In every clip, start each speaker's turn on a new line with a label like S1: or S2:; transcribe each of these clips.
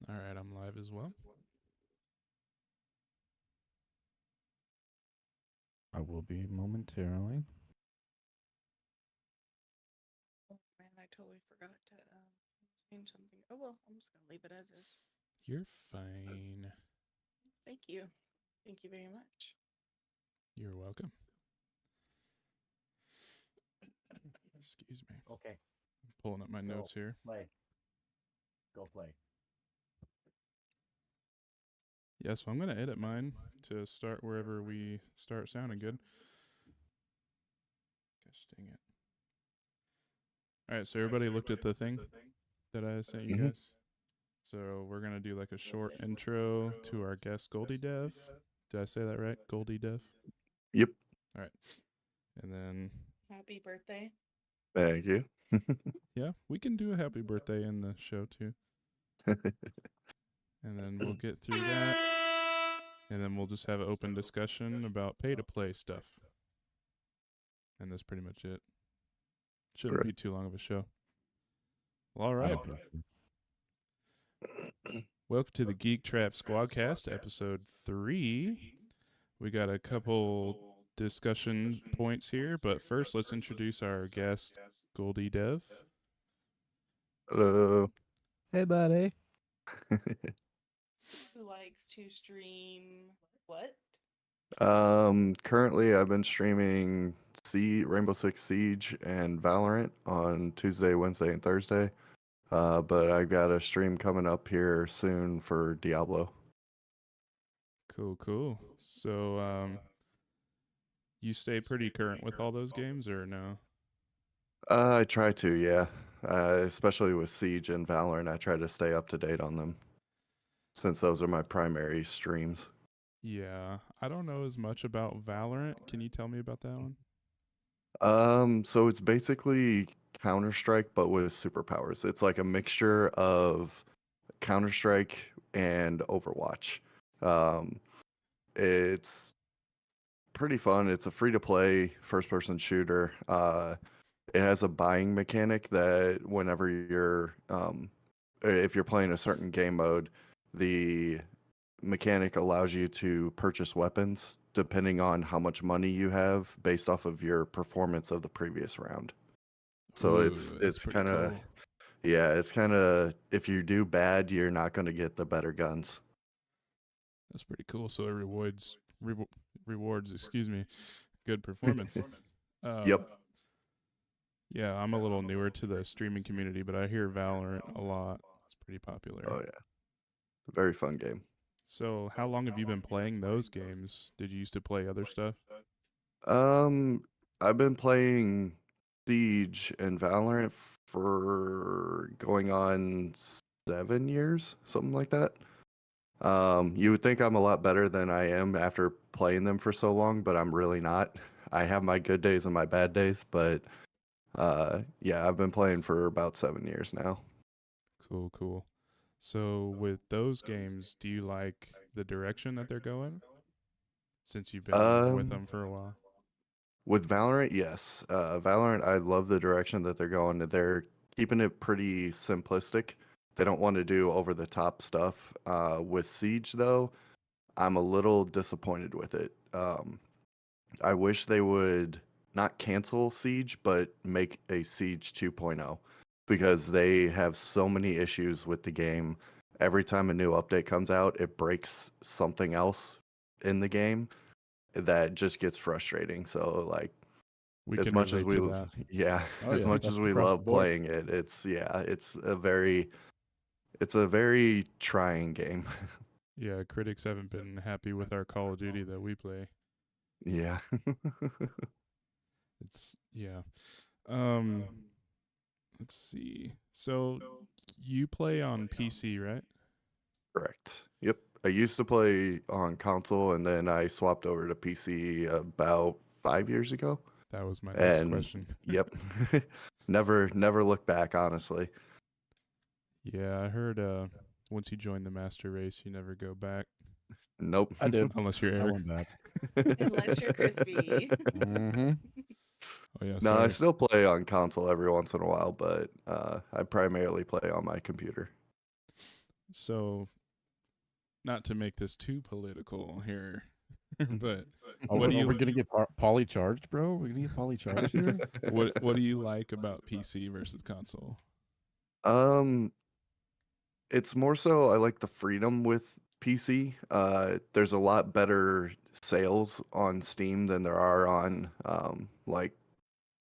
S1: All right, I'm live as well.
S2: I will be momentarily.
S3: Oh man, I totally forgot to change something. Oh well, I'm just gonna leave it as is.
S1: You're fine.
S3: Thank you. Thank you very much.
S1: You're welcome. Excuse me.
S2: Okay.
S1: I'm pulling up my notes here.
S2: Play. Go play.
S1: Yeah, so I'm going to edit mine to start wherever we start sounding good. Gosh dang it. All right, so everybody looked at the thing that I sent you guys? So we're going to do like a short intro to our guest, Goldie Dev. Did I say that right? Goldie Dev?
S4: Yep.
S1: All right. And then,
S3: Happy birthday.
S4: Thank you.
S1: yeah, we can do a happy birthday in the show too. And then we'll get through that. And then we'll just have an open discussion about pay-to-play stuff. And that's pretty much it. Shouldn't be too long of a show. Well, all right. Welcome to the GeekTrap Squad-Cast, episode 3. We got a couple discussion points here, but first let's introduce our guest, Goldie Dev.
S4: Hello.
S2: Hey, buddy.
S3: Who likes to stream what?
S4: Currently I've been streaming Rainbow Six Siege and Valorant on Tuesday, Wednesday, and Thursday. But I got a stream coming up here soon for Diablo.
S1: Cool. So, you stay pretty current with all those games, or no?
S4: I try to, yeah. Especially with Siege and Valorant, I try to stay up to date on them, since those are my primary streams.
S1: Yeah, I don't know as much about Valorant. Can you tell me about that one?
S4: So it's basically Counter-Strike, but with superpowers. It's like a mixture of Counter-Strike and Overwatch. It's pretty fun. It's a free-to-play first-person shooter. It has a buying mechanic that whenever if you're playing a certain game mode, the mechanic allows you to purchase weapons depending on how much money you have based off of your performance of the previous round. So
S1: Ooh,
S4: it's
S1: that's pretty
S4: kind of
S1: cool.
S4: yeah, it's kind of if you do bad, you're not going to get the better guns.
S1: That's pretty cool. So it rewards, excuse me, good performance.
S4: Yep.
S1: Yeah, I'm a little newer to the streaming community, but I hear Valorant a lot. It's pretty popular.
S4: Oh yeah. Very fun game.
S1: So, how long have you been playing those games? Did you used to play other stuff?
S4: I've been playing Siege and Valorant for going on 7 years, something like that. You would think I'm a lot better than I am after playing them for so long, but I'm really not. I have my good days and my bad days, but yeah, I've been playing for about 7 years now.
S1: Cool. So, with those games, do you like the direction that they're going? Since you've been with them for a while.
S4: With Valorant, yes. Valorant, I love the direction that they're going. They're keeping it pretty simplistic. They don't want to do over the top stuff. With Siege, though, I'm a little disappointed with it. I wish they would not cancel Siege, but make a Siege 2.0 because they have so many issues with the game. Every time a new update comes out, it breaks something else in the game that just gets frustrating. So like
S1: We
S4: as
S1: can
S4: much as
S1: relate
S4: we
S1: to that.
S4: yeah,
S2: Oh,
S4: as
S2: yeah,
S4: much
S2: that's
S4: as we
S2: across the
S4: love
S2: board.
S4: playing it, it's a very trying game.
S1: Yeah, critics haven't been happy with our Call of Duty that we play.
S4: Yeah.
S1: Yeah. Let's see. So you play on PC, right?
S4: Correct. Yep. I used to play on console and then I swapped over to PC about 5 years ago.
S1: That was my next
S4: And
S1: question.
S4: yep. Never looked back, honestly.
S1: Yeah, I heard once you join the master race, you never go back.
S4: Nope.
S2: I did.
S1: Unless you're
S2: I
S1: Eric.
S2: went back.
S3: Unless you're crispy.
S2: Mm-hmm.
S1: Oh yeah,
S4: No, I
S1: sorry.
S4: still play on console every once in a while, but I primarily play on my computer.
S1: So, not to make this too political here, but
S2: Oh,
S1: what do
S2: are
S1: you
S2: we gonna get poly charged, bro? We're gonna get poly charged here.
S1: what do you like about PC versus console?
S4: Um, it's more so I like the freedom with PC. There's a lot better sales on Steam than there are on like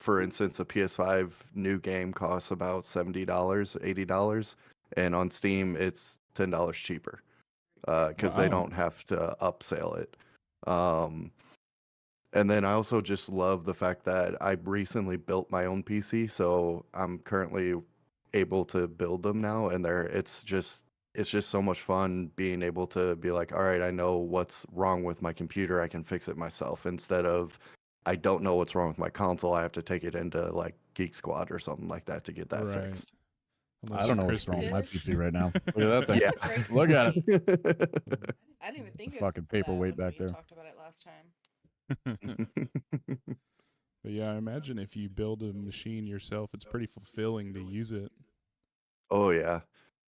S4: for instance, a PS5 new game costs about $70, $80, and on Steam it's $10 cheaper because they
S2: Wow.
S4: don't have to upsell it. Um, and then I also just love the fact that I recently built my own PC, so I'm currently able to build them now, and it's just so much fun being able to be like, all right, I know what's wrong with my computer, I can fix it myself instead of I don't know what's wrong with my console, I have to take it into like Geek Squad or something like that to get that
S1: Right.
S4: fixed.
S1: Unless
S2: I don't
S1: you're
S2: know what's wrong with my
S3: Crispy.
S2: PC right now. Look at that thing.
S4: Yeah.
S3: That's a great
S2: Look at
S3: point.
S2: it.
S3: I didn't even think
S2: The
S3: of
S2: fucking paperweight
S3: that when
S2: back
S3: we
S2: there.
S3: talked about it last time.
S1: But yeah, I imagine if you build a machine yourself, it's pretty fulfilling to use it.
S4: Oh yeah.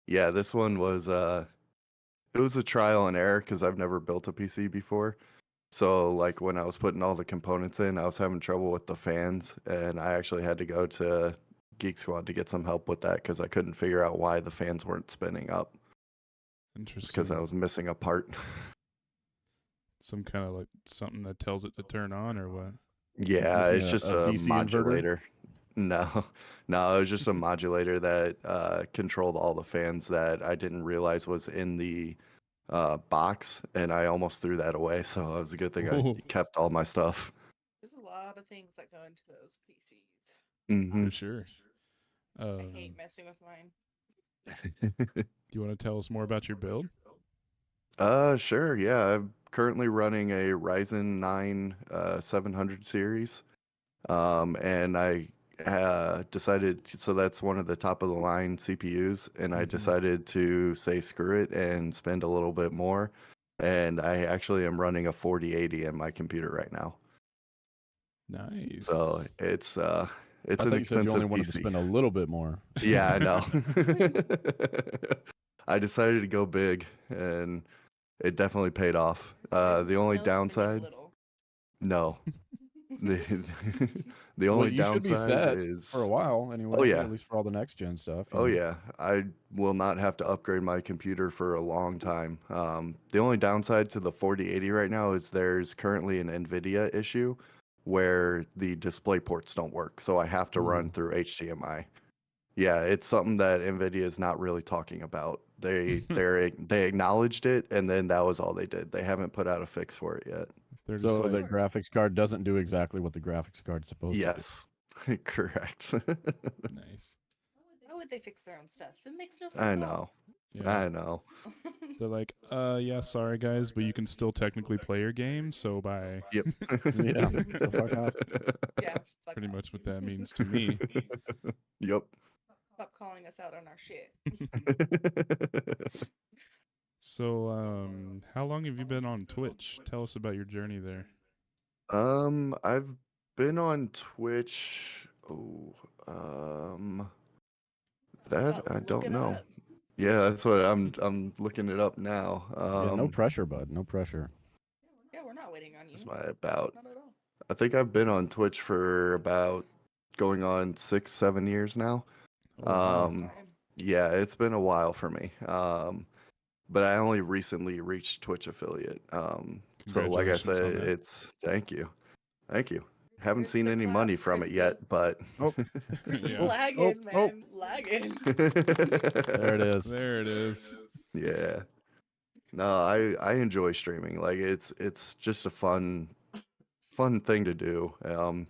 S4: Yeah, this one was it was a trial and error because I've never built a PC before. So like when I was putting all the components in, I was having trouble with the fans, and I actually had to go to Geek Squad to get some help with that because I couldn't figure out why the fans weren't spinning up. It's because I
S1: Interesting.
S4: was missing a part.
S1: Some kind of like something that tells it to turn on or what?
S4: Yeah,
S2: Missing
S4: it's just
S2: a
S4: a
S2: DC inverter?
S4: modulator. No, no, it was just a modulator that controlled all the fans that I didn't realize was in the box, and I almost threw that away. So it was a good thing I
S1: Oh,
S4: kept all my stuff.
S3: There's a lot of things that go into those PCs.
S4: Hmm
S1: for sure.
S3: I hate messing with mine.
S1: Do you want to tell us more about your build?
S4: Sure. Yeah, I'm currently running a Ryzen 9 700 series. And I decided, so that's one of the top of the line CPUs, and I
S1: Mhm.
S4: decided to say screw it and spend a little bit more. And I actually am running a 4080 in my computer right now.
S1: Nice.
S4: So it's
S2: I
S4: an
S2: thought you said you only
S4: expensive
S2: wanted to
S4: PC.
S2: spend a little bit more.
S4: Yeah, I know. I decided to go big, and it definitely paid off. The only
S3: No spending
S4: downside,
S3: little.
S4: no. The the
S2: Well,
S4: only
S2: you should be
S4: downside
S2: set
S4: is,
S2: for a while
S4: oh
S2: anyway,
S4: yeah,
S2: at least for all the next gen stuff.
S4: oh yeah, I will not have to upgrade my computer for a long time. The only downside to the 4080 right now is there's currently an NVIDIA issue where the display ports don't work, so I have to run
S2: Ooh.
S4: through HDMI. Yeah, it's something that NVIDIA is not really talking about. They acknowledged it, and then that was all they did. They haven't put out a fix for it yet.
S1: They're just
S2: So
S1: like,
S2: the graphics card doesn't do exactly what the graphics card's supposed to do.
S4: Yes, correct.
S1: nice.
S3: Why would they fix their own stuff? It makes no sense
S4: I
S3: at all.
S4: know.
S1: Yeah.
S4: I know.
S1: They're like, yeah, sorry guys, but you can still technically play your game, so bye.
S4: Yep.
S2: Yeah, so fuck off.
S3: Yeah, fuck
S1: Pretty
S3: off.
S1: much what that means to me.
S4: Yep.
S3: Stop calling us out on our shit.
S1: So, how long have you been on Twitch? Tell us about your journey there.
S4: I've been on Twitch. Oh, that
S3: About
S4: I
S3: look
S4: don't
S3: it
S4: know.
S3: up.
S4: Yeah, that's what I'm looking it up now.
S2: Yeah, no pressure, bud. No pressure.
S3: Yeah, we're not waiting on you.
S4: That's my about.
S3: Not at all.
S4: I think I've been on Twitch for about going on 6, 7 years now.
S1: Oh, wow.
S3: Time.
S4: Yeah, it's been a while for me. But I only recently reached Twitch affiliate. So like I
S1: Congratulations
S4: said,
S1: on that.
S4: it's thank you. Haven't
S3: Here's
S4: seen
S3: the
S4: any money
S3: claps,
S4: from it
S3: Crispy.
S4: yet, but
S2: Oh.
S3: Crispy's
S1: Yeah.
S3: lagging,
S2: Oh,
S3: man. Lagging.
S2: There it is.
S1: There it is.
S4: Yeah. No, I enjoy streaming. Like it's just a fun thing to do.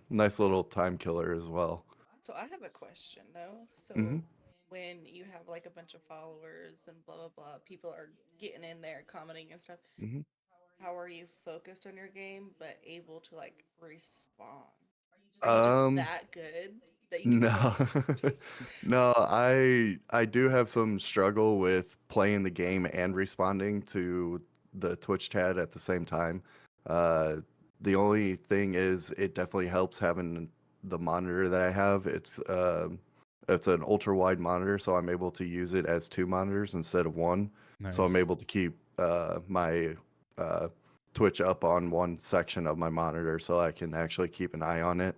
S4: Nice little time killer as well.
S3: So I have a question though. So
S4: Mhm.
S3: when you have like a bunch of followers and blah blah blah, people are getting in there commenting and stuff.
S4: Mhm.
S3: How are you focused on your game but able to like respond? Are you just
S4: Um
S3: that good that you can
S4: no.
S3: do that?
S4: No, I do have some struggle with playing the game and responding to the Twitch chat at the same time. Uh, the only thing is, it definitely helps having the monitor that I have. It's an ultra wide monitor, so I'm able to use it as 2 monitors instead of 1. So I'm
S1: Nice.
S4: able to keep my Twitch up on one section of my monitor, so I can actually keep an eye on it.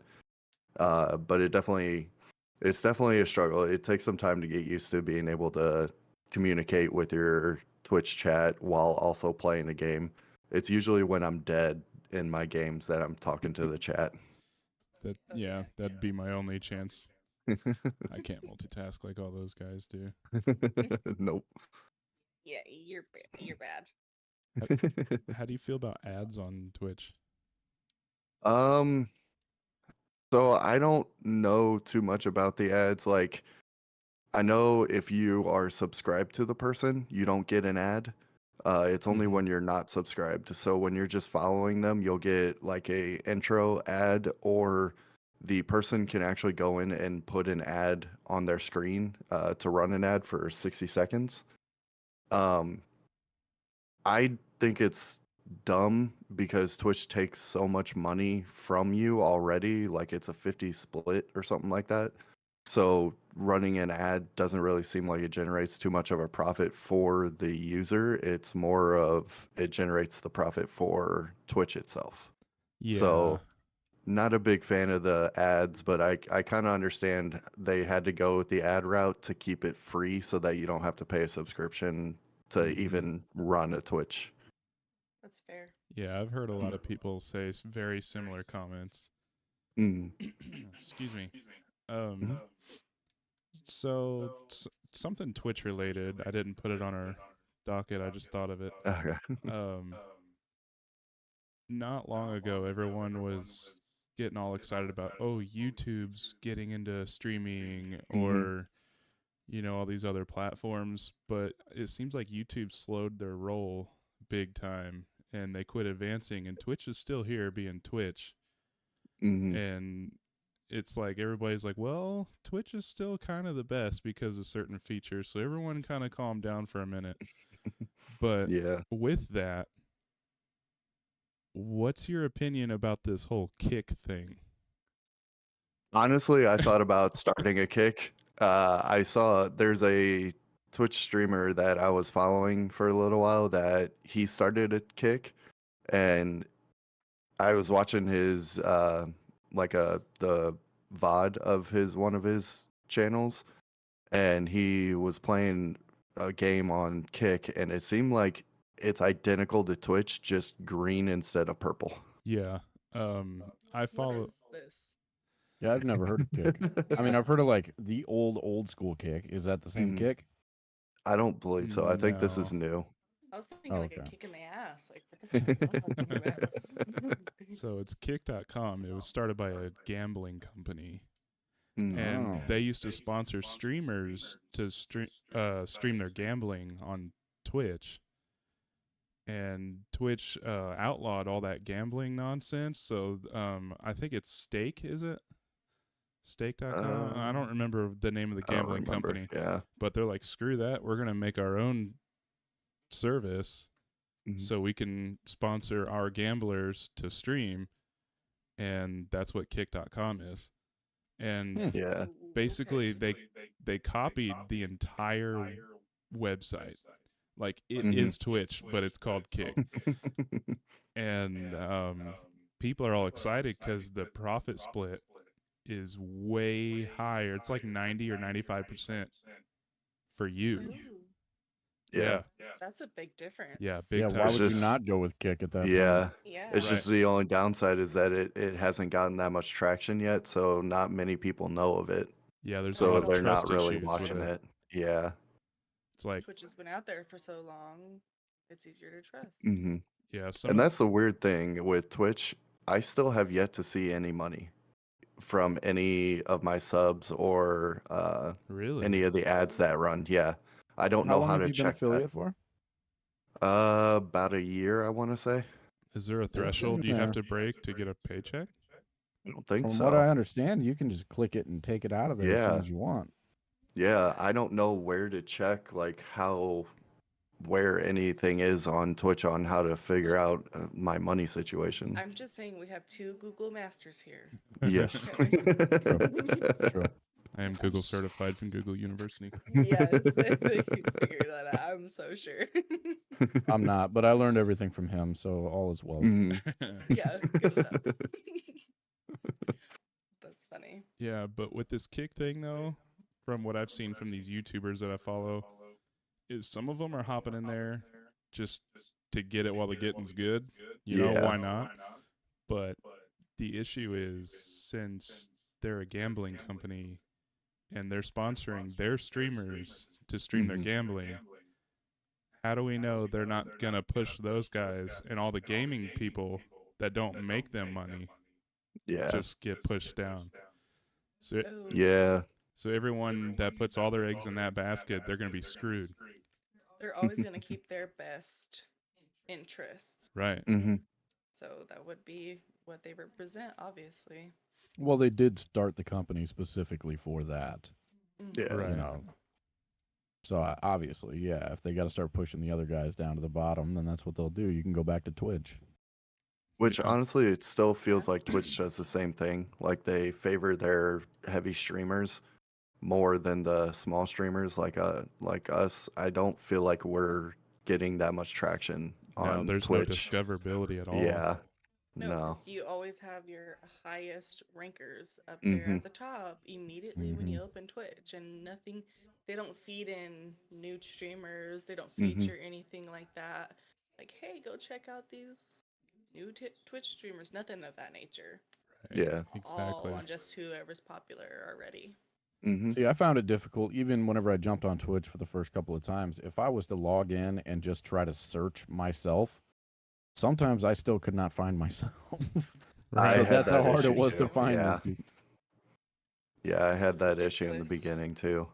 S4: But it's definitely a struggle. It takes some time to get used to being able to communicate with your Twitch chat while also playing a game. It's usually when I'm dead in my games that I'm talking to the chat.
S1: That'd be my only chance. I can't multitask like all those guys do.
S4: Nope.
S3: Yeah, you're bad.
S1: How do you feel about ads on Twitch?
S4: So I don't know too much about the ads. Like, I know if you are subscribed to the person, you don't get an ad. It's only when you're not subscribed. So when you're just following them, you'll get like a intro ad, or the person can actually go in and put an ad on their screen to run an ad for 60 seconds. I think it's dumb because Twitch takes so much money from you already. Like it's a 50 split or something like that. So running an ad doesn't really seem like it generates too much of a profit for the user. It's more of it generates the profit for Twitch itself.
S1: Yeah.
S4: So not a big fan of the ads, but I kind of understand they had to go with the ad route to keep it free so that you don't have to pay a subscription to even run a Twitch.
S3: That's fair.
S1: Yeah, I've heard a lot of people say very similar comments.
S4: Mm.
S1: Excuse me. So something Twitch related. I didn't put it on our docket. I just thought of it.
S4: Okay.
S1: Not long ago, everyone was getting all excited about, oh, YouTube's getting into streaming, or all these other platforms. But it seems like YouTube slowed their roll big time, and they quit advancing. And Twitch is still here, being Twitch. And it's like everybody's like, well, Twitch is still kind of the best because of certain features. So everyone kind of calmed down for a minute. But with that, what's your opinion about this whole Kick thing?
S4: Honestly, I thought about starting a Kick. I saw there's a Twitch streamer that I was following for a little while that he started a Kick, and I was watching his the VOD of one of his channels, and he was playing a game on Kick, and it seemed like it's identical to Twitch, just green instead of purple.
S1: Yeah. I follow.
S3: What is this?
S2: Yeah, I've never heard of Kick. I mean, I've heard of like the old school Kick. Is that the same Kick?
S4: I don't believe so. I think this is new.
S3: I was thinking like a kick in the ass. Like, what the fuck?
S1: So it's Kick.com. It was started by a gambling company. And they used to sponsor streamers to stream their gambling on Twitch. And Twitch outlawed all that gambling nonsense. So I think it's Stake, is it? Stake.com? I don't remember the name of the gambling company.
S4: Yeah.
S1: But they're like, screw that. We're going to make our own service so we can sponsor our gamblers to stream. And that's what Kick.com is. And basically they copied the entire website. Like it is Twitch, but it's called Kick. And people are all excited because the profit split is way higher. It's like 90 or 95% for you. Yeah.
S3: That's a big difference.
S1: Yeah, big time.
S2: Why would you not go with Kick at that point?
S3: Yeah.
S4: It's just the only downside is that it hasn't gotten that much traction yet, so not many people know of it.
S1: Yeah, there's
S4: so
S1: a lot of
S4: they're not
S1: trust
S4: really
S1: issues
S4: watching
S1: with
S4: it. Yeah.
S1: It's like
S3: Twitch has been out there for so long, it's easier to trust.
S1: Yeah,
S4: and that's the weird thing with Twitch. I still have yet to see any money from any of my subs or any of the ads that run. Yeah. I don't know how to check
S2: been affiliate for?
S4: About a year, I want to say.
S1: Is there a threshold you have to break to get a paycheck?
S4: I don't think so.
S2: From what I understand, you can just click it and take it out of there as soon as you want.
S4: Yeah, I don't know where to check, like where anything is on Twitch on how to figure out my money situation.
S3: I'm just saying we have two Google Masters here.
S4: Yes.
S2: True.
S1: I am Google certified from Google University.
S3: Yes, you figured that out. I'm so sure.
S2: I'm not, but I learned everything from him, so all is well.
S4: Mhm.
S3: Yeah, good job. That's funny.
S1: Yeah, but with this kick thing though, from what I've seen from these YouTubers that I follow, is some of them are hopping in there just to get it while the getting's good. You know,
S4: Yeah.
S1: why not? But the issue is, since they're a gambling company and they're sponsoring their streamers to stream their
S4: Mhm.
S1: gambling, how do we know they're not going to push those guys and all the gaming people that don't make them money
S4: Yeah.
S1: just get pushed down? So,
S3: Oh,
S4: Yeah.
S1: so everyone that puts all their eggs in that basket, they're going to be screwed.
S3: they're always going to keep their best interests.
S1: Right.
S4: hmm
S3: So that would be what they represent, obviously.
S2: Well, they did start the company specifically for that,
S4: Yeah.
S1: Right.
S2: you know. So obviously, yeah, if they got to start pushing the other guys down to the bottom, then that's what they'll do. You can go back to Twitch.
S4: Which
S1: Yeah.
S4: honestly, it still feels like Twitch does the same thing. Like they favor their heavy streamers more than the small streamers like us. I don't feel like we're getting that much traction
S1: No,
S4: on
S1: there's no
S4: Twitch.
S1: discoverability at all.
S4: Yeah.
S3: No,
S4: No.
S3: 'cause you always have your highest rankers up
S4: Mhm.
S3: there at the top immediately when you
S2: Mhm.
S3: open Twitch, and nothing. They don't feed in new streamers. They don't
S4: Mhm.
S3: feature anything like that. Like, hey, go check out these new Twitch streamers. Nothing of that nature.
S1: Right.
S4: Yeah.
S1: Exactly.
S3: All on just whoever's popular already.
S4: hmm
S2: See, I found it difficult, even whenever I jumped on Twitch for the first couple of times. If I was to log in and just try to search myself, sometimes I still could not find myself.
S4: I
S2: So
S4: had
S2: that's how
S4: that
S2: hard it
S4: issue
S2: was
S4: too.
S2: to find
S4: Yeah.
S2: me.
S4: Yeah, I had that issue in the
S3: Ridiculous.
S4: beginning too.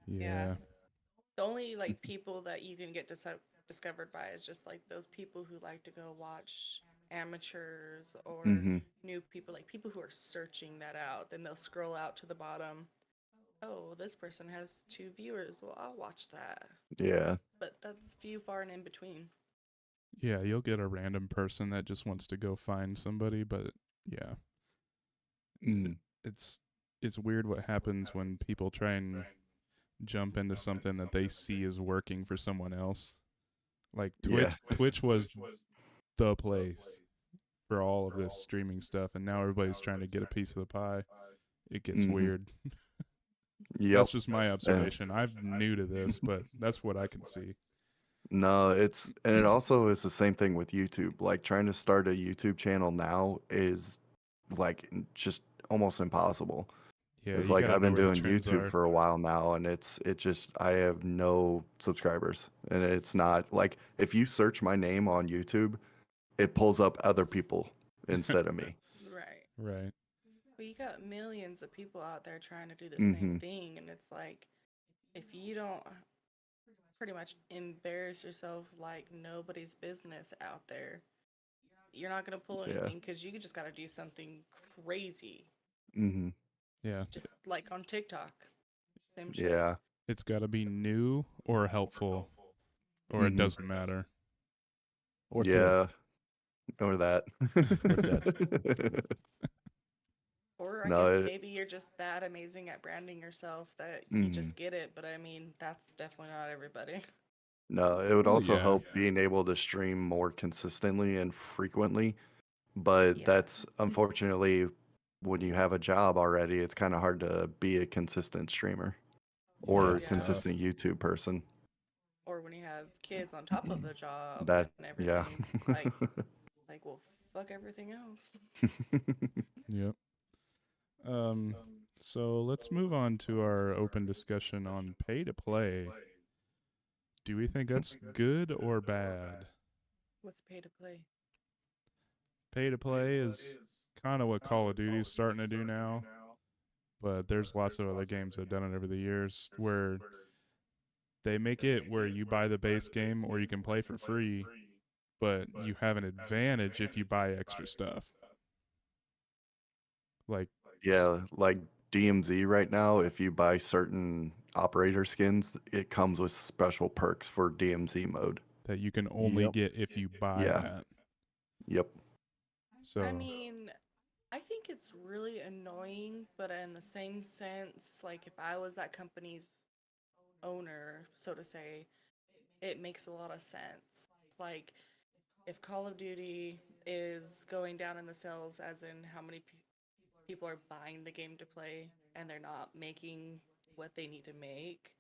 S1: Yeah.
S3: The only like people that you can get discovered by is just like those people who like to go watch amateurs or
S4: hmm
S3: new people, like people who are searching that out. Then they'll scroll out to the bottom. Oh, this person has 2 viewers. Well, I'll watch that.
S4: Yeah.
S3: But that's few, far, and in between.
S1: Yeah, you'll get a random person that just wants to go find somebody, but yeah.
S4: Mm.
S1: It's weird what happens when people try and jump into something that they see is working for someone else. Like
S4: Yeah.
S1: Twitch was the place for all of this streaming stuff, and now everybody's trying to get a piece of the pie. It gets
S4: Mhm.
S1: weird.
S4: Yep.
S1: That's just my observation. I'm new to this, but that's what I can see.
S4: No, and it also is the same thing with YouTube. Like trying to start a YouTube channel now is like just almost impossible.
S1: Yeah,
S4: It's
S1: you
S4: like
S1: gotta
S4: I've
S1: know
S4: been
S1: where the
S4: doing
S1: trends
S4: YouTube
S1: are.
S4: for a while now, and I have no subscribers, and it's not like if you search my name on YouTube, it pulls up other people instead of me.
S3: Right.
S1: Right.
S3: But you got millions of people out there trying to do the
S4: Mhm.
S3: same thing, and it's like, if you don't pretty much embarrass yourself like nobody's business out there, you're not gonna pull
S4: Yeah.
S3: anything because you just gotta do something crazy,
S4: hmm
S1: Yeah.
S3: just like on TikTok. Same shit.
S4: Yeah.
S1: It's got to be new or helpful, or it
S4: Mhm.
S1: doesn't matter.
S2: Or
S4: Yeah. Or that.
S3: Or I
S4: No,
S3: guess
S4: it,
S3: maybe you're just that amazing at branding yourself that you
S4: Mhm.
S3: just get it. But I mean, that's definitely not everybody.
S4: No, it would
S2: Well,
S4: also
S2: yeah.
S4: help being able to stream more consistently and frequently. But
S3: Yeah.
S4: that's unfortunately when you have a job already, it's kind of hard to be a consistent streamer or
S1: it's
S3: Yeah.
S4: consistent YouTube person.
S3: Or when you have kids on top of the job
S4: That,
S3: and
S4: yeah.
S3: everything, like well, fuck everything else.
S1: Yep. So let's move on to our open discussion on pay to play. Do we think that's good or bad?
S3: What's pay to play?
S1: Pay to play is kind of what Call of Duty is starting to do now, but there's lots of other games that have done it over the years where they make it where you buy the base game or you can play for free, but you have an advantage if you buy extra stuff. Like,
S4: Yeah, like DMZ right now, if you buy certain operator skins, it comes with special perks for DMZ mode.
S1: that you can only
S2: Yep.
S1: get if you buy
S4: Yeah.
S1: that.
S4: Yep.
S1: So
S3: I mean, I think think it's really annoying, but in the same sense, like if I was that company's owner, so to say, it makes a lot of sense. Like if Call of Duty is going down in the sales, as in how many people are buying the game to play, and they're not making what they need to make,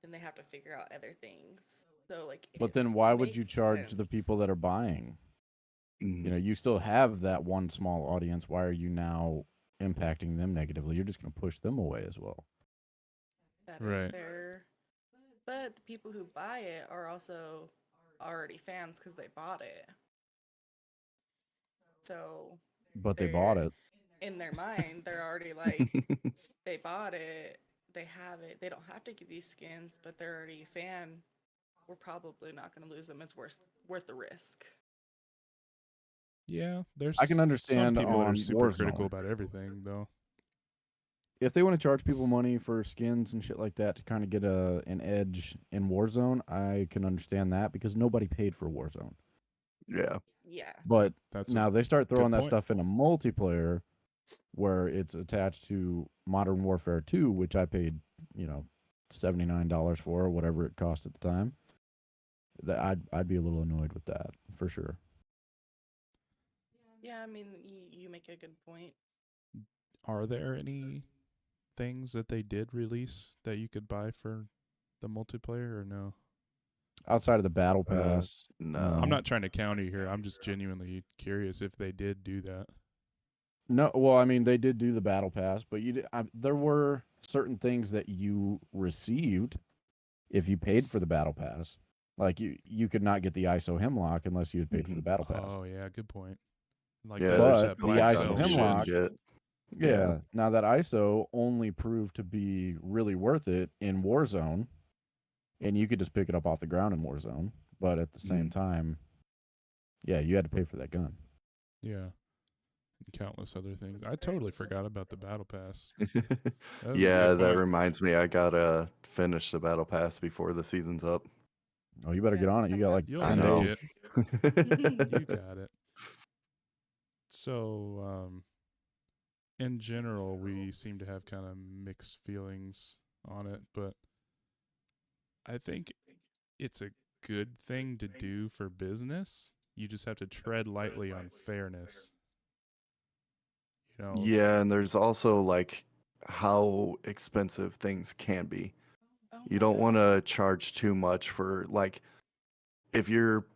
S3: then they have to figure out other things. So like,
S2: But
S3: it
S2: then why would you
S3: makes
S2: charge the
S3: sense.
S2: people that are buying?
S4: Mhm.
S2: You know, you still have that one small audience. Why are you now impacting them negatively? You're just going to push them away as well.
S3: That is
S1: Right.
S3: fair. But the people who buy it are also already fans because they bought it. So
S2: But they bought
S3: they're
S2: it.
S3: in their mind, they're already like, they bought it, they have it, they don't have to get these skins, but they're already a fan. We're probably not going to lose them. It's worth the risk.
S1: Yeah, there's
S2: I can
S1: some
S2: understand
S1: people that are
S2: on
S1: super critical
S2: Warzone.
S1: about everything, though.
S2: If they want to charge people money for skins and shit like that to kind of get an edge in Warzone, I can understand that because nobody paid for Warzone.
S4: Yeah.
S3: Yeah.
S2: But
S1: That's
S2: now
S1: a
S2: they start throwing that
S1: point.
S2: stuff in a multiplayer where it's attached to Modern Warfare 2, which I paid, $79 for, or whatever it cost at the time. That I'd be a little annoyed with that for sure.
S3: Yeah, I mean, you make a good point.
S1: Are there any things that they did release that you could buy for the multiplayer or no?
S2: Outside of the battle pass,
S4: no.
S1: I'm not trying to counter you here. I'm just genuinely curious if they did do that.
S2: No, well, I mean, they did do the battle pass, but there were certain things that you received if you paid for the battle pass. Like you could not get the ISO hemlock unless you had paid for the
S4: Mhm.
S2: battle pass.
S1: Oh yeah, good point. Like
S4: Yeah,
S1: that,
S4: there's
S2: But
S1: that
S2: the
S1: black
S2: ISO
S1: cell
S4: guns you
S1: shit.
S2: hemlock,
S4: didn't get.
S2: yeah. Now that ISO only proved to be really worth it in Warzone, and you could just pick it up off the ground in Warzone. But at the same
S4: Mhm.
S2: time, yeah, you had to pay for that gun.
S1: Yeah, and countless other things. I totally forgot about the battle pass. That was a
S4: Yeah,
S1: good
S4: that
S1: point.
S4: reminds me. I gotta finish the battle pass before the season's up.
S2: Oh, you better
S3: Yeah,
S2: get
S3: it's
S2: on it. You
S3: coming
S2: got
S3: up
S2: like
S1: You'll
S4: I
S2: 10
S1: make
S4: know.
S2: days.
S1: it. You got it. So, in general, we seem to have kind of mixed feelings on it, but I think it's a good thing to do for business. You just have to tread lightly on fairness. You know,
S4: Yeah, and there's also like how expensive things can be.
S3: Oh
S4: You
S3: my
S4: don't want
S3: gosh.
S4: to charge too much for like if you're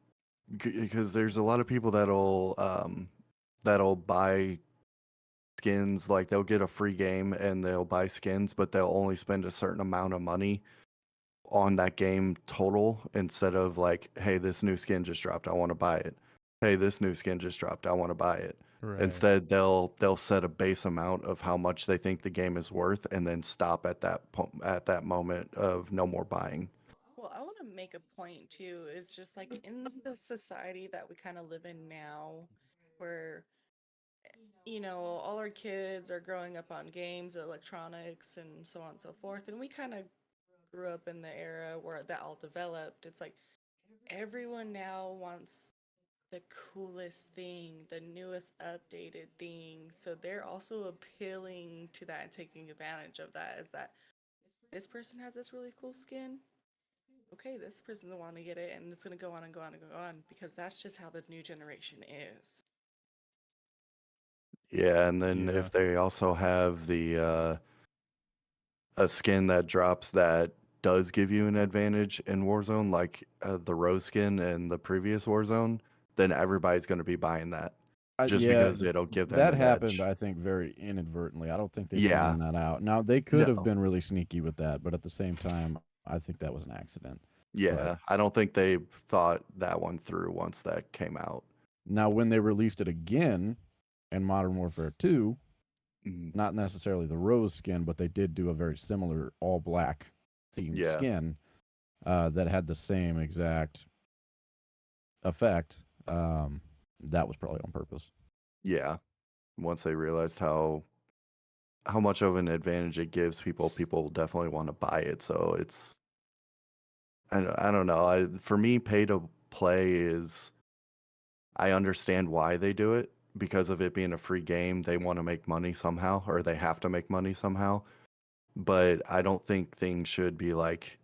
S4: because there's a lot of people that'll buy skins, like they'll get a free game and they'll buy skins, but they'll only spend a certain amount of money on that game total instead of like, hey, this new skin just dropped, I want to buy it. Hey, this new skin just dropped, I want to buy it.
S1: right?
S4: Instead, they'll set a base amount of how much they think the game is worth, and then stop at that moment of no more buying.
S3: Well, I want to make a point too. It's just like in the society that we kind of live in now, where, all our kids are growing up on games, electronics, and so on and so forth. And we kind of grew up in the era where that all developed. It's like everyone now wants the coolest thing, the newest updated thing. So they're also appealing to that and taking advantage of that. Is that this person has this really cool skin? Okay, this person's gonna want to get it, and it's gonna go on and go on and go on because that's just how the new generation is.
S4: Yeah, and then
S1: Yeah.
S4: if they also have a skin that drops that does give you an advantage in Warzone, like the Rose skin in the previous Warzone, then everybody's going to be buying that just
S2: Yeah,
S4: because it'll give them
S2: that
S4: an
S2: happened,
S4: edge.
S2: I think, very inadvertently. I don't think they
S4: Yeah,
S2: planned that out. Now, they could have
S4: no,
S2: been really sneaky with that, but at the same time, I think that was an accident. But
S4: yeah, I don't think they thought that one through once that came out.
S2: now, when they released it again in Modern Warfare 2,
S4: Mhm.
S2: not necessarily the rose skin, but they did do a very similar all black themed
S4: Yeah,
S2: skin that had the same exact effect. That was probably on purpose.
S4: yeah. Once they realized how much of an advantage it gives people, people definitely want to buy it. So it's I don't know. For me, pay to play is I understand why they do it because of it being a free game, they want to make money somehow, or they have to make money somehow. But I don't think things should be like,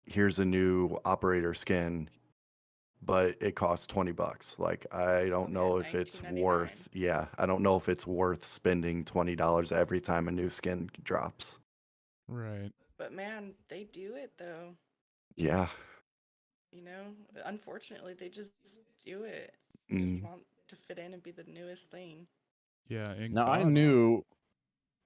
S4: here's a new operator skin, but it costs $20. Like, I don't know if it's worth, I don't know if it's worth spending $20 every time a new skin drops.
S1: Right.
S3: But man, they do it though.
S4: Yeah.
S3: You know, unfortunately, they just do it. Just want to fit in and be the newest thing.
S1: Yeah. In
S2: Now
S1: COD,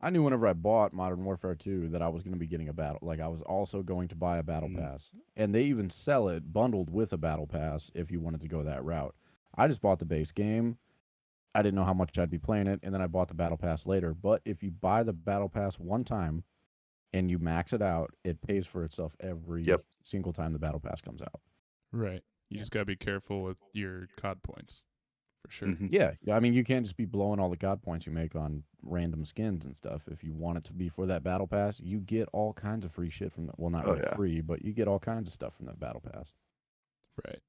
S2: I knew whenever I bought Modern Warfare 2 that I was going to be getting a battle. Like I was also going to buy a battle pass, and they even sell it bundled with a battle pass if you wanted to go that route. I just bought the base game. I didn't know how much I'd be playing it, and then I bought the battle pass later. But if you buy the battle pass one time and you max it out, it pays for itself every single time the battle pass comes out.
S1: right. You just gotta be careful with your COD points, for sure.
S2: Yeah, I mean, you can't just be blowing all the God points you make on random skins and stuff. If you want it to be for that battle pass, you get all kinds of free shit from that. Well, not really free, but you get all kinds of stuff from that battle pass.
S1: Right.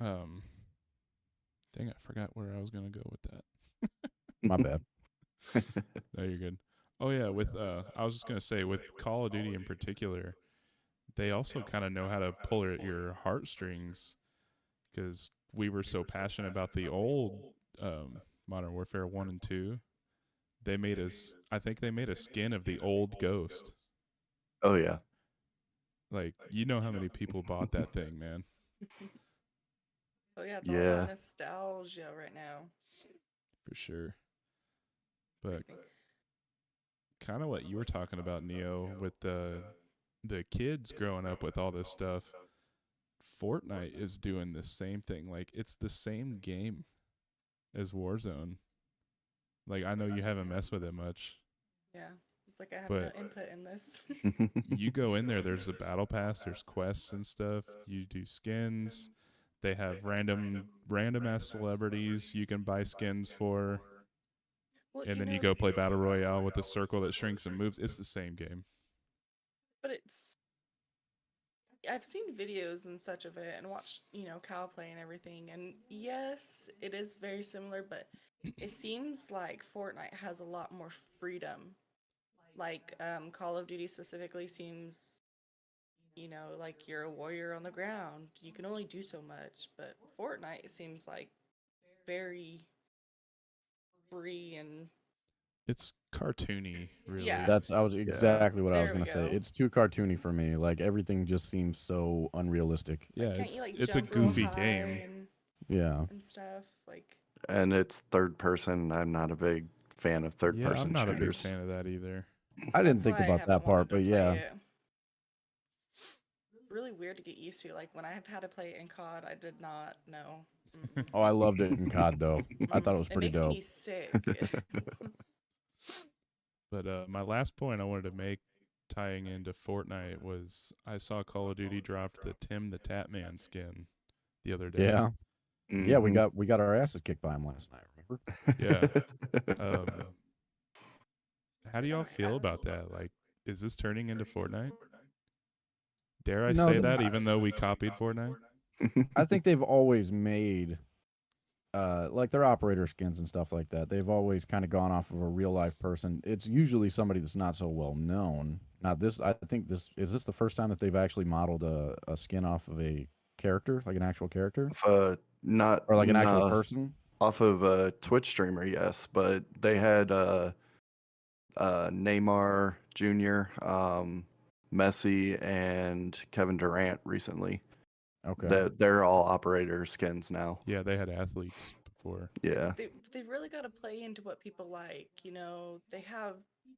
S1: Dang, I forgot where I was gonna go with that.
S2: My bad.
S1: No, you're good. Oh yeah, with I was just gonna say with Call of Duty in particular, they also kind of know how to pull at your heartstrings, because we were so passionate about the old Modern Warfare 1 and 2. They made us. I think they made a skin of the old Ghost.
S4: Oh yeah.
S1: Like, you know how many people bought that thing, man.
S3: Oh yeah, it's all about nostalgia right now.
S1: For sure. But kind of what you were talking about, Neo, with the kids growing up with all this stuff. Fortnite is doing the same thing. Like, it's the same game as Warzone. Like, I know you haven't messed with it much.
S3: Yeah, it's like I have no input in this.
S1: You go in there, there's a battle pass, there's quests and stuff. You do skins. They have random ass celebrities you can buy skins for. Well, and then you go play Battle Royale with a circle that shrinks and moves. It's the same game.
S3: But I've seen videos and such of it and watched, Cal play and everything. And yes, it is very similar, but it seems like Fortnite has a lot more freedom. Like Call of Duty specifically seems, like you're a warrior on the ground. You can only do so much. But Fortnite seems like very free and
S1: it's cartoony, really.
S3: Yeah.
S2: That's exactly what I was gonna say.
S3: go.
S2: It's too cartoony for me. Like everything just seems so unrealistic.
S1: Yeah,
S3: Like, can't you,
S1: it's a
S3: jump real
S1: goofy
S3: high
S1: game.
S3: and stuff like.
S4: And it's third person. I'm not a big fan of third person
S1: I'm not
S4: shooters.
S1: a big fan of that either.
S2: I didn't think about that part, but yeah.
S3: It. Really weird to get used to. Like when I had to play it in COD, I did not know.
S2: Oh, I loved it in COD though. I thought it was pretty dope.
S3: It makes me sick.
S1: But my last point I wanted to make, tying into Fortnite, was I saw Call of Duty dropped the Tim the Tatman skin the other day.
S2: Yeah. Yeah, we got our asses kicked by him last night, remember?
S1: Yeah. How do y'all feel about that? Like, is this turning into Fortnite? Dare I say that, even though we copied Fortnite?
S2: I think they've always made like their operator skins and stuff like that. They've always kind of gone off of a real life person. It's usually somebody that's not so well known. Now I think this is the first time that they've actually modeled a skin off of a character, like an actual character?
S4: Not
S2: or like an actual person?
S4: Off of a Twitch streamer, yes, but they had Neymar Jr., Messi, and Kevin Durant recently.
S2: Okay.
S4: They're all operator skins now.
S1: Yeah, they had athletes before.
S4: Yeah.
S3: They've really got to play into what people like. They have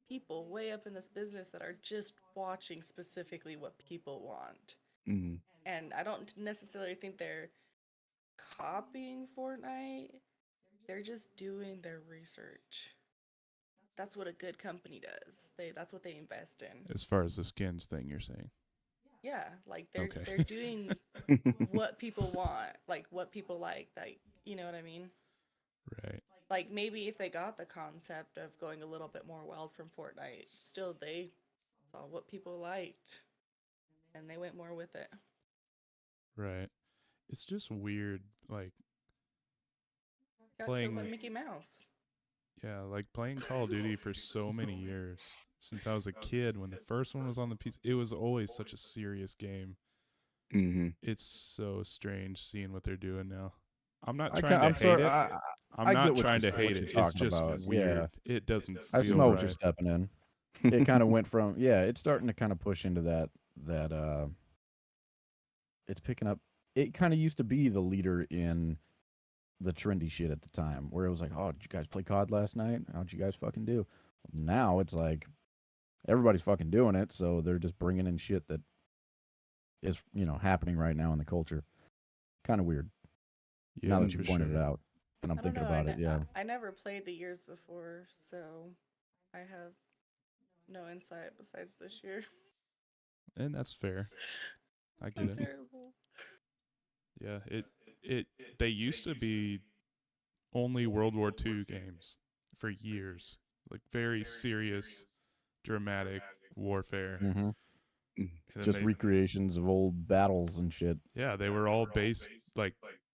S3: people way up in this business that are just watching specifically what people want.
S4: Mm-hmm.
S3: And I don't necessarily think they're copying Fortnite. They're just doing their research. That's what a good company does. That's what they invest in.
S1: As far as the skins thing, you're saying?
S3: Yeah, like they're doing what people want, like what people like, you know what I mean?
S1: Right.
S3: Like maybe if they got the concept of going a little bit more wild from Fortnite, still they saw what people liked and they went more with it.
S1: Right. It's just weird, like
S3: Got
S1: playing
S3: killed by Mickey Mouse.
S1: Yeah, like playing Call of Duty for so many years. Since I was a kid, when the first one was on the PC, it was always such a serious game.
S4: Mm-hmm.
S1: It's so strange seeing what they're doing now. I'm not
S2: I
S1: trying
S2: can't,
S1: to
S2: I'm
S1: hate
S2: sorry.
S1: it.
S2: I
S1: I'm
S2: get
S1: not
S2: what
S1: trying to
S2: what
S1: hate
S2: you're
S1: it. It's
S2: talking
S1: just
S2: about.
S1: weird.
S2: Yeah,
S1: It doesn't
S2: I
S1: feel
S2: smell what you're
S1: right.
S2: stepping in. It kind of went from it's starting to kind of push into that. It's picking up. It kind of used to be the leader in the trendy shit at the time, where it was like, oh, did you guys play COD last night? How'd you guys fucking do? Now it's like everybody's fucking doing it, so they're just bringing in shit that is happening right now in the culture. Kind of weird.
S1: Yeah,
S2: Now that you
S1: for
S2: pointed
S1: sure.
S2: it out, and I'm
S3: I don't
S2: thinking
S3: know.
S2: about it. Yeah.
S3: I never played the years before, so I have no insight besides this year.
S1: And that's fair. I get
S3: I'm
S1: it.
S3: terrible.
S1: Yeah, they used to be only World War II games for years. Like very serious, dramatic warfare.
S2: Mm-hmm.
S1: And then
S2: Just recreations of old battles and shit.
S1: yeah, they were all based like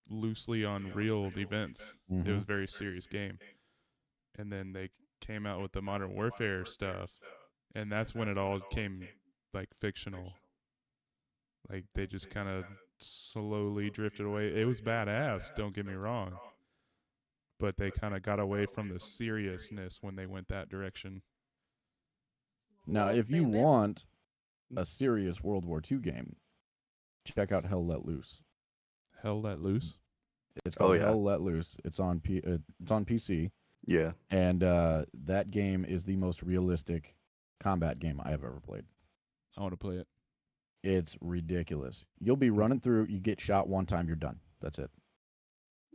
S1: loosely on real events. It was a very serious game. And then they came out with the Modern Warfare stuff, and that's when it all came like fictional. Like they just kind of slowly drifted away. It was badass, don't get me wrong, but they kind of got away from the seriousness when they went that direction.
S2: Now,
S3: Well,
S2: if you
S3: they-
S2: want a serious World War II game, check out Hell Let Loose.
S1: Hell Let Loose.
S2: It's called
S4: yeah.
S2: Hell Let Loose. It's on PC,
S4: Yeah.
S2: and that game is the most realistic combat game I have ever played.
S1: I want to play it.
S2: It's ridiculous. You'll be running through, you get shot one time, you're done. That's it.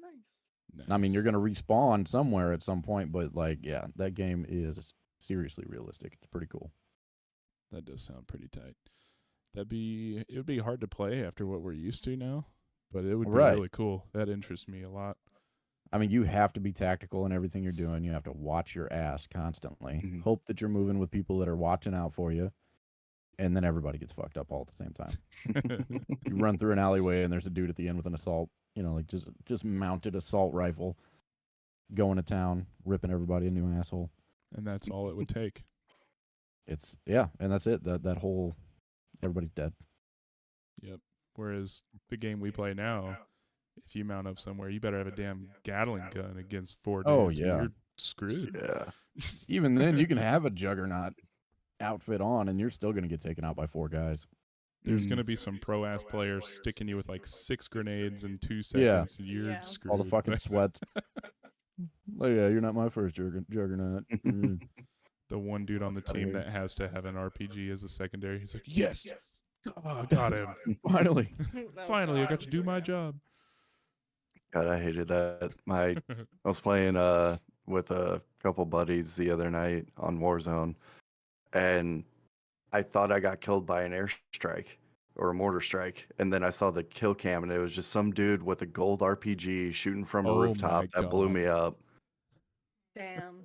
S3: Nice.
S2: I mean, you're going to respawn somewhere at some point, but like, yeah, that game is seriously realistic. It's pretty cool.
S1: That does sound pretty tight. It would be hard to play after what we're used to now, but it would be
S2: Right.
S1: really cool. That interests me a lot.
S2: I mean, you have to be tactical in everything you're doing. You have to watch your ass constantly.
S4: Mhm.
S2: Hope that you're moving with people that are watching out for you. And then everybody gets fucked up all at the same time. You run through an alleyway and there's a dude at the end with an assault, like just mounted assault rifle, going to town, ripping everybody a new asshole.
S1: And that's all it would take.
S2: And that's it. That whole everybody's dead.
S1: Yep. Whereas the game we play now, if you mount up somewhere, you better have a damn Gatling gun against 4 dudes.
S2: Oh,
S1: or
S2: yeah.
S1: You're screwed.
S4: Yeah.
S2: Even then, you can have a juggernaut outfit on, and you're still going to get taken out by 4 guys.
S1: There's going to be some pro-ass players sticking you with like 6 grenades in 2
S2: Yeah.
S1: seconds, and you're
S3: Yeah.
S1: screwed.
S2: All the fucking sweats. Oh yeah, you're not my first juggernaut.
S1: The one dude on the
S2: Outta
S1: team
S2: here.
S1: that has to have an RPG as a secondary, he's like, yes, oh, got him.
S2: Finally.
S1: Finally, I got to do my job.
S4: God, I hated that. I was playing with a couple buddies the other night on Warzone, and I thought I got killed by an airstrike or a mortar strike, and then I saw the kill cam, and it was just some dude with a gold RPG shooting from a
S1: Oh
S4: rooftop
S1: my
S4: that blew
S1: God.
S4: me up.
S3: Damn.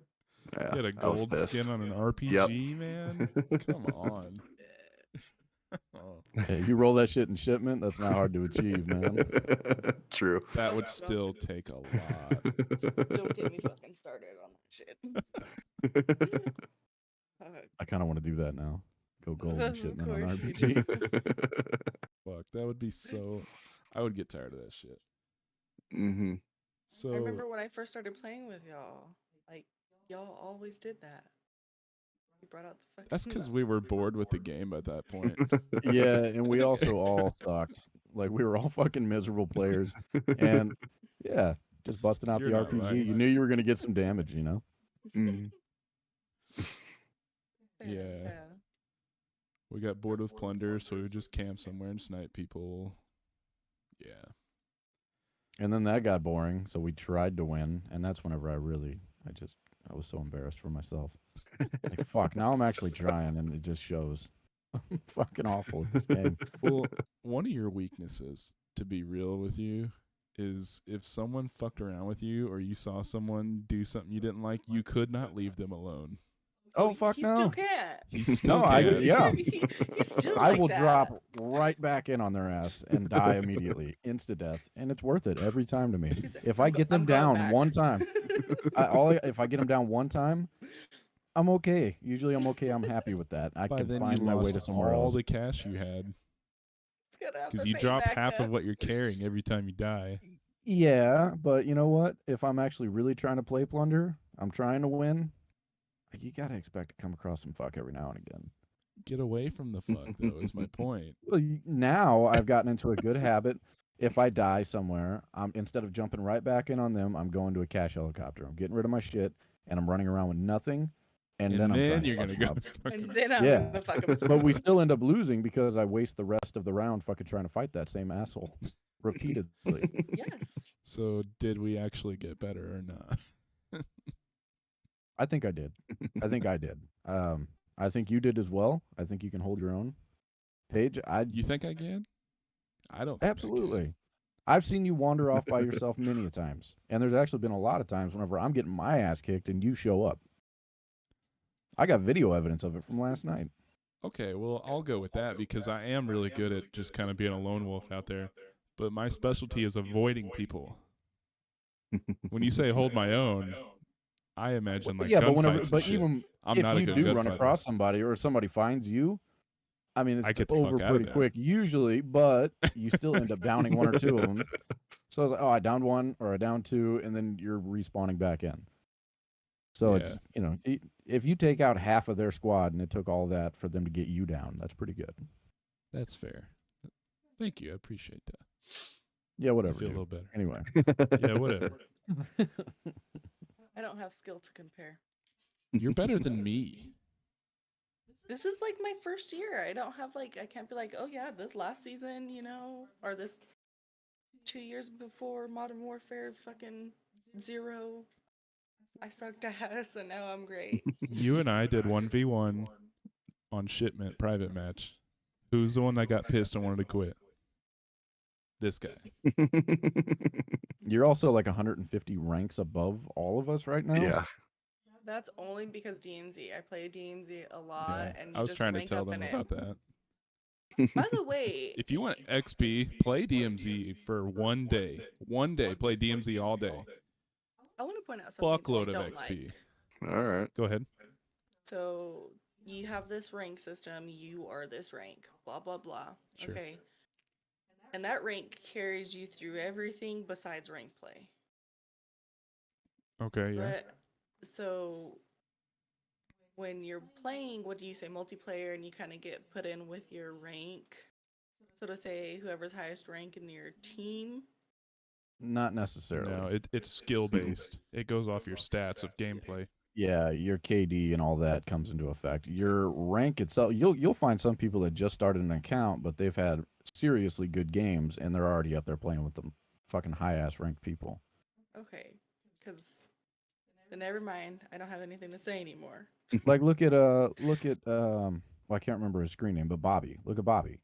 S4: Yeah,
S1: You had a
S4: I was
S1: gold skin
S4: pissed.
S1: on an RPG, man? Come on. Oh,
S2: Hey, if you roll that shit in shipment, that's not hard to achieve, man.
S4: True.
S1: that would still take a lot.
S3: Don't get me fucking started on that shit.
S2: I kind of want to do that now. Go gold and
S3: Of
S2: shipment on
S3: course.
S2: RPG.
S1: Fuck, that would be so... I would get tired of that shit.
S4: Mm-hmm.
S1: So,
S3: I remember when I first started playing with y'all. Like, y'all always did that. You brought out the fucking.
S1: that's because we were bored with the game at that point.
S2: Yeah, and we also all sucked. Like, we were all fucking miserable players. And, yeah, just busting out
S1: You're
S2: the
S1: not
S2: RPG.
S1: lying.
S2: You knew you were going to get some damage,
S4: Mm.
S1: Yeah. We got bored with plunder, so we would just camp somewhere and snipe people. Yeah.
S2: And then that got boring, so we tried to win. And that's whenever I was so embarrassed for myself. Like, fuck, now I'm actually trying, and it just shows. I'm fucking awful at this game.
S1: Well, one of your weaknesses, to be real with you, is if someone fucked around with you or you saw someone do something you didn't like, you could not leave them alone.
S2: Oh, fuck
S3: he
S2: no.
S3: still can't.
S1: He still
S2: No,
S1: can't.
S2: yeah.
S3: He's still
S2: I
S3: like
S2: will
S3: that.
S2: drop right back in on their ass and die immediately, insta death, and it's worth it every time to me.
S3: He's like,
S2: If
S3: "I'm
S2: I
S3: go-
S2: get them
S3: I'm going
S2: down
S3: back."
S2: one time, if I get them down one time, I'm okay. Usually, I'm okay. I'm happy with that. I
S1: By
S2: can
S1: then
S2: find
S1: you
S2: my way
S1: lost
S2: to somewhere
S1: all
S2: else.
S1: the cash you had
S3: It's gonna have
S1: because
S3: to
S1: you
S3: pay
S1: drop
S3: back
S1: half
S3: then.
S1: of what you're carrying every time you die.
S2: Yeah, but you know what? If I'm actually really trying to play plunder, I'm trying to win. You gotta expect to come across some fuck every now and again.
S1: Get away from the fuck, though, is my point.
S2: Well, now I've gotten into a good habit. If I die somewhere, I'm instead of jumping right back in on them, I'm going to a cash helicopter. I'm getting rid of my shit, and I'm running around with nothing. And then I'm trying
S1: you're
S2: to
S1: gonna
S2: fuck
S1: go.
S2: 'em up.
S1: fuck
S3: And
S1: 'em.
S3: then I'm
S2: Yeah.
S3: gonna fuck him.
S2: But we still end up losing because I waste the rest of the round fucking trying to fight that same asshole repeatedly.
S3: Yes.
S1: So did we actually get better or not?
S2: I think I did. I think I did. I think you did as well. I think you can hold your own. Paige,
S1: You think I can? I don't. Think I can.
S2: absolutely. I've seen you wander off by yourself many a times, and there's actually been a lot of times whenever I'm getting my ass kicked and you show up. I got video evidence of it from last night.
S1: Okay, well, I'll go with that because I am really good at just kind of being a lone wolf out there. But my specialty is avoiding people. When you say hold my own, I imagine like
S2: Yeah, but whenever,
S1: gunfights and
S2: but
S1: shit.
S2: even
S1: I'm
S2: if
S1: not a
S2: you
S1: good
S2: do run
S1: gunfighter.
S2: across somebody or somebody finds you, I mean,
S1: I
S2: it's
S1: get the fuck
S2: over
S1: out of
S2: pretty
S1: there.
S2: quick usually, but you still end up downing one or two of them. So I was like, oh, I downed one or I downed two, and then you're respawning back in. So it's, if you take out half of their squad and it took all that for them to get you down, that's pretty good.
S1: That's fair. Thank you. I appreciate that.
S2: Yeah,
S1: I
S2: whatever.
S1: feel a
S2: dude.
S1: little better.
S2: Anyway.
S1: Yeah, whatever.
S3: I don't have skill to compare.
S1: You're better than me.
S3: This is like my first year. I don't have I can't be like, oh yeah, this last season, or this 2 years before Modern Warfare fucking 0. I sucked ass and now I'm great.
S1: You and I did 1v1 on shipment private match. Who's the one that got pissed and wanted to quit? This guy.
S2: You're also like 150 ranks above all of us right now.
S4: Yeah.
S3: That's only because DMZ. I play DMZ a lot, and you
S1: I was
S3: just
S1: trying to
S3: rank
S1: tell
S3: up
S1: them
S3: in
S1: about
S3: it.
S1: that.
S3: By the way,
S1: If you want XP, play DMZ for one day. One day, play DMZ all day.
S3: I want to point out something
S1: Fuckload
S3: that I
S1: of
S3: don't
S1: XP.
S3: like.
S4: All right.
S1: Go ahead.
S3: So you have this rank system. You are this rank. Blah blah blah.
S1: Sure.
S3: Okay. And that rank carries you through everything besides rank play.
S1: Okay, yeah.
S3: But so when you're playing, what do you say, multiplayer, and you kind of get put in with your rank? So to say, whoever's highest rank in your team.
S2: Not necessarily.
S1: No, it's skill based. It goes off your stats of gameplay.
S2: Yeah, your KD and all that comes into effect. Your rank itself, you'll find some people that just started an account, but they've had seriously good games, and they're already up there playing with them fucking high ass ranked people.
S3: Okay, because then never mind. I don't have anything to say anymore.
S2: Like look at well, I can't remember his screen name, but Bobby. Look at Bobby.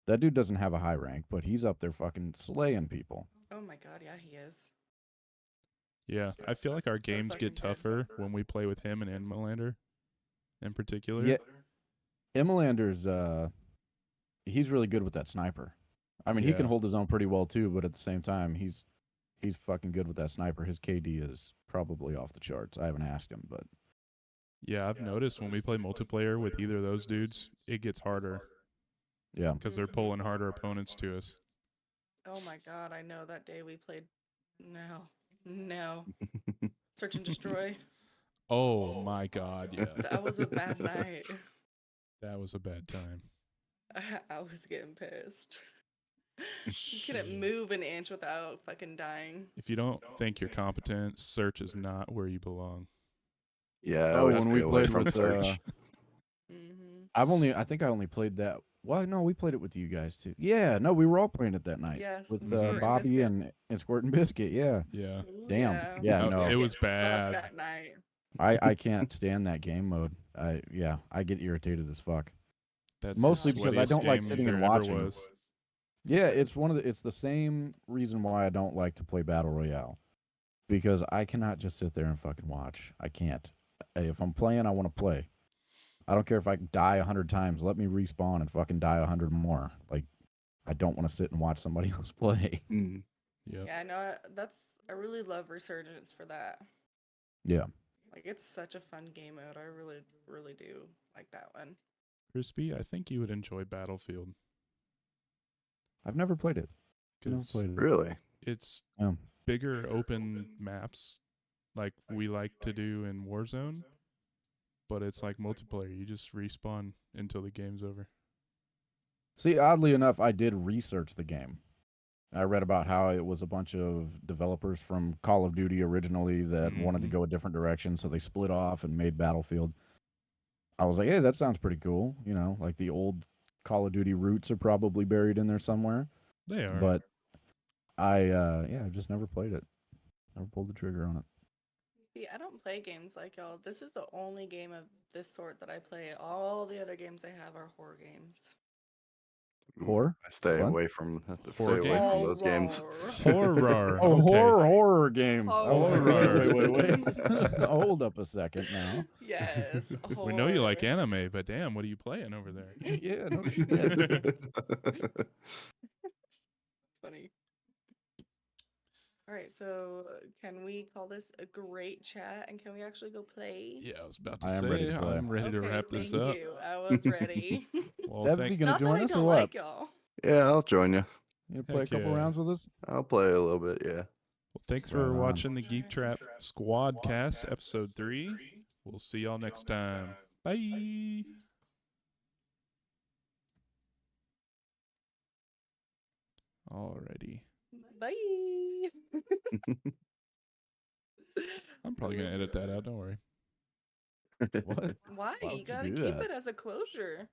S2: That dude doesn't have a high rank, but he's up there fucking slaying people.
S3: Oh my god, yeah, he is.
S1: Yeah, I feel like our
S3: So
S1: games
S3: fucking
S1: get
S3: good.
S1: tougher when we play with him and Melander in particular.
S2: Yeah, Emmelander's he's really good with that sniper. I mean, he can
S1: Yeah.
S2: hold his own pretty well too, but at the same time, he's fucking good with that sniper. His KD is probably off the charts. I haven't asked him, but
S1: Yeah, I've noticed when we play multiplayer with either of those dudes, it gets harder
S2: yeah.
S1: because they're pulling harder opponents to us.
S3: Oh my god, I know that day we played. No. Search and destroy.
S1: Oh my god, yeah.
S3: That was a bad night.
S1: That was a bad time.
S3: I was getting pissed. You couldn't move an inch without fucking dying.
S1: If you don't think you're competent, search is not where you belong.
S4: Yeah. I
S2: Oh,
S4: always
S2: when we
S4: stay away
S2: played
S4: from
S2: with
S4: search.
S3: Mm-hmm.
S2: I think I only played that. Well, no, we played it with you guys too. Yeah, no, we were all playing it that night
S3: Yes.
S2: with
S1: Squirt and
S2: Bobby
S3: Biscuit.
S2: and Squirt and Biscuit. Yeah,
S1: Yeah.
S3: Ooh,
S2: Damn. Yeah,
S1: No,
S2: no.
S1: it was
S3: Fuck
S1: bad.
S3: that night.
S2: I can't stand that game mode. I get irritated as fuck.
S1: That's
S2: Mostly
S1: the
S2: because I
S1: sweatiest
S2: don't like
S1: game
S2: sitting and
S1: there ever
S2: watching.
S1: was.
S2: Yeah, it's the same reason why I don't like to play Battle Royale. Because I cannot just sit there and fucking watch. I can't. hey, if I'm playing, I want to play. I don't care if I die 100 times. Let me respawn and fucking die 100 more. Like, I don't want to sit and watch somebody else play.
S4: Mm.
S1: Yep.
S3: Yeah, I know. I really love Resurgence for that.
S2: Yeah.
S3: Like, it's such a fun game mode. I really, really do like that one.
S1: Crispy, I think you would enjoy Battlefield
S2: I've never played it. Never
S1: because
S2: played it.
S4: Really?
S1: it's
S2: Yeah.
S1: bigger open maps like we like to do in Warzone, but it's like multiplayer. You just respawn until the game's over.
S2: See, oddly enough, I did research the game. I read about how it was a bunch of developers from Call of Duty originally that wanted to
S1: Mhm.
S2: go a different direction, so they split off and made Battlefield. I was like, hey, that sounds pretty cool. You know, like the old Call of Duty roots are probably buried in there somewhere.
S1: They are.
S2: But I've just never played it. Never pulled the trigger on it.
S3: See, I don't play games like y'all. This is the only game of this sort that I play. All the other games I have are horror games.
S2: Horror?
S4: I stay
S2: What?
S4: away from
S1: Horror games?
S4: those games.
S1: Horror.
S2: Oh,
S1: Okay.
S2: horror games. I was like,
S1: Horror.
S2: wait. Hold up a second now.
S3: Yes,
S1: We know you like
S3: horror.
S1: anime, but damn, what are you playing over there?
S2: Yeah, no shit.
S3: Funny. All right, so can we call this a great chat and can we actually go play?
S1: Yeah, I was about to
S2: I am
S1: say,
S2: ready to play.
S1: I'm ready to
S3: Okay,
S1: wrap this
S3: thank
S1: up.
S3: you. I was ready.
S1: Well,
S2: Dev, you
S1: thank
S2: gonna
S3: Not that
S2: join
S3: I
S2: us or
S3: don't
S2: what?
S3: like y'all.
S4: Yeah, I'll join you.
S2: You gonna play a
S1: Heck
S2: couple
S1: yeah.
S2: rounds with us?
S4: I'll play a little bit, yeah.
S1: Well, thanks
S2: Right
S1: for
S2: on.
S1: watching the GeekTrap Squad-Cast episode 3. We'll see y'all next time. Bye. Alrighty.
S3: Bye.
S1: I'm probably going to edit that out. Don't worry.
S2: What?
S3: Why?
S2: Why would
S3: You
S2: you
S3: gotta
S2: do
S3: keep
S2: that?
S3: it as a closure.